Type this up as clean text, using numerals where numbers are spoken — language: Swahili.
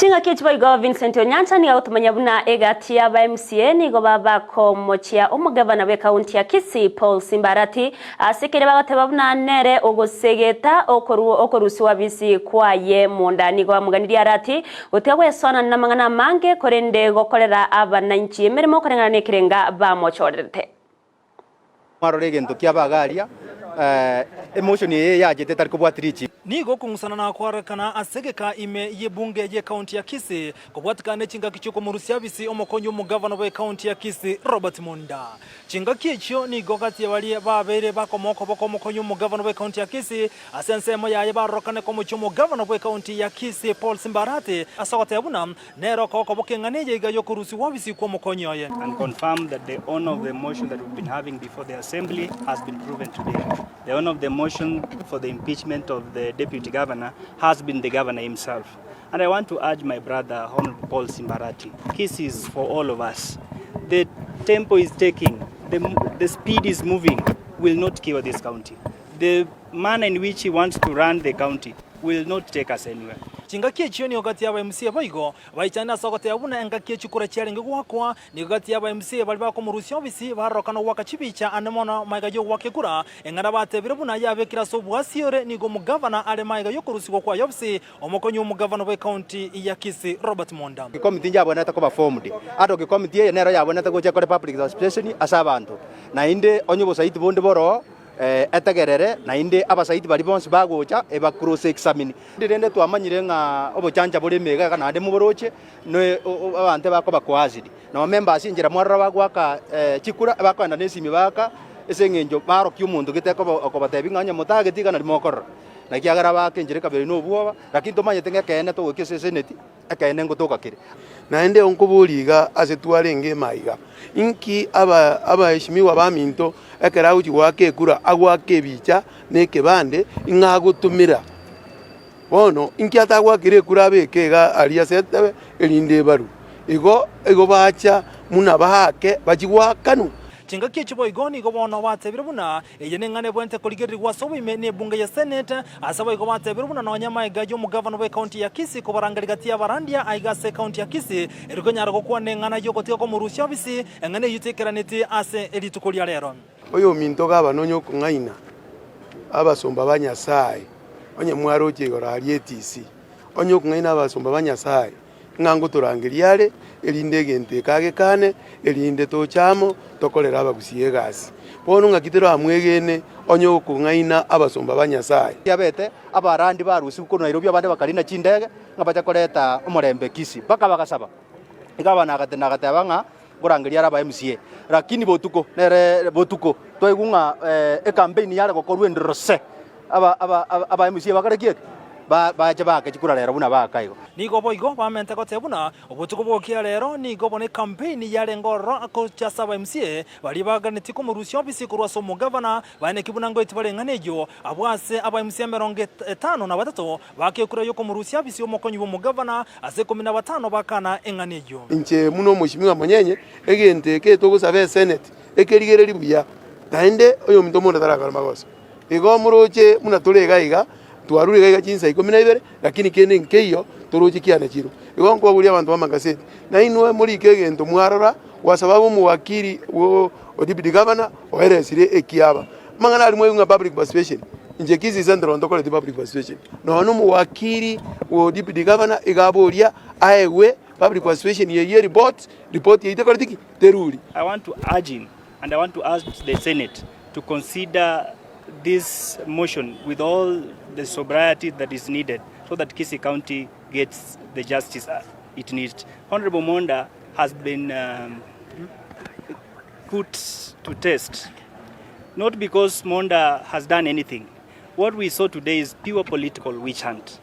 Chinga kichwa igo Vincent Onyancha ni gautumanya buna egati ya ba MCA ni go baba ko mochia Gavana we county ya Kisii Paul Simbarati asikire bagateba buna nere ogosegeta okorusi wabisi kwaye Monda ni go muganiri Arati utegwe sona na mangana mange korende gokorera abananchi emirimo korengana nekirenga ba mochorete marorege ntukia bagaria emotion ye yajete tari kubwatirichi nigo kungusana na kwarekana asegeka ime ye bunge ye county ya Kisii kubwatikane chinga kichuko murusiabisi omokonyo Gavana we county ya Kisii Robert Monda chinga kicho nigo kati ya bali babere bakomoko bokomokonyo Gavana we county ya Kisii asensemo yaye barokane komuchumo Gavana we county ya Kisii Paul Simbarati asawate abuna nero koko bokenganeje igayo kurusi wabisi kwa mokonyo ye and confirm that the honor of the motion that we've been having before the assembly has been proven today. The honor of the motion for the impeachment of the Deputy Governor has been the Governor himself. And I want to urge my brother, Honorable Paul Simbarati, Kisii is for all of us. The tempo is taking, the speed is moving, will not cure this county. The manner in which he wants to run the county will not take us anywhere. Chinga kicho ni ogati aba MCA baigo baichana sogote abuna enga kicho kura chiaringa gwakwa ni ogati aba MCA bali bako murusi obisi barokana wakachibicha anemona maiga yo wakekura engana batebire buna yabe kira sobwasiore ni go Gavana ale maiga yo kurusi kwa yobisi omokonyo Gavana we county ya Kisii Robert Monda committee njabona takoba formed ado ke committee ye nero yabona tagocha kore public participation asabantu na inde onyobo site bonde boro etagerere na inde abasaiti bali bonse bagocha eba cross examine ndende twamanyire nga obochanja bole mega kana ande muboroche no abante bako bakwazidi na members injira mwarra bagwaka chikura bakanda nesimi baka esengenjo baro kyumundu giteko okobatebi nganya mutageti kana limokor na kiagara bakenjire kabere no buwa lakini tomanyete ngekene to gokese seneti akene ngotoka kire na ende onkoboliga asetwarenge maiga inki abaheshimiwa baminto ekera uchi wake kura agwake bicha neke bande ingagutumira bono inki atagwakire kura bekega alia sete elinde baru igo bacha muna bahake bachigwakanu chinga kicho boigoni go bona watebire buna eyene ngane bwente koligeri gwasobo ime ne bunge ya senate asaba igo watebire buna no nyama igajo Gavana we county ya Kisii ko barangari gati ya barandia aigase county ya Kisii eriko nyara go kwa ngana yo gotiko ko murusha bisi ngane yutikeraniti ase elitukolia lero oyo minto gaba nonyo kungaina abasomba banyasai onye mwaro chigora alietisi onyo kungaina abasomba banyasai ngango turangiriare elinde gente kage kane elinde to chamo tokolera abagusii egasi bono ngakitero amwegene onyo kungaina abasomba banyasai yabete abarandi barusi ko Nairobi abande bakarina chindege ngabacha koreta omorembe Kisii baka bagasaba igabana agatanga kurangiriara aba MCA lakini botuko nere botuko toigunga campaign yale gokorwe ndrose aba MCA bakarekiye baje bakechikura lero buna bakaigo nigo boigo bamente gotebuna obutuko bokia lero nigo bone campaign yale ngoro akocha saba MCA bali baganeti ko murusi obisi kurwa so Gavana bane kibuna ngo itibarenganejo abwase aba MCA 53 bakekura yo ko murusi obisi omokonyi Gavana ase 15 bakana enganejo inche muno mushimiwa monyenye egente ke togosabe senate ekerigereri buya tainde oyo mitomo ndataraka magoso igo muroche muna tolega iga tuarure gaiga chinsa 12 lakini kene nkeyo turuchi kiana chiro igo kwa buli abantu bamagazeti na inwe muri kegento mwarora kwa sababu muwakili wo Deputy Governor oeresire ekiaba mangana ali mwenga public participation inje Kisii Central ndokole public participation no muwakili wo Deputy Governor igaboria aewe public participation ye report ye itakole tiki teruri. I want to urge him and I want to ask the Senate to consider this motion with all the sobriety that is needed so that Kisii County gets the justice it needs. Honorable Monda has been put to test, not because Monda has done anything. What we saw today is pure political witch hunt.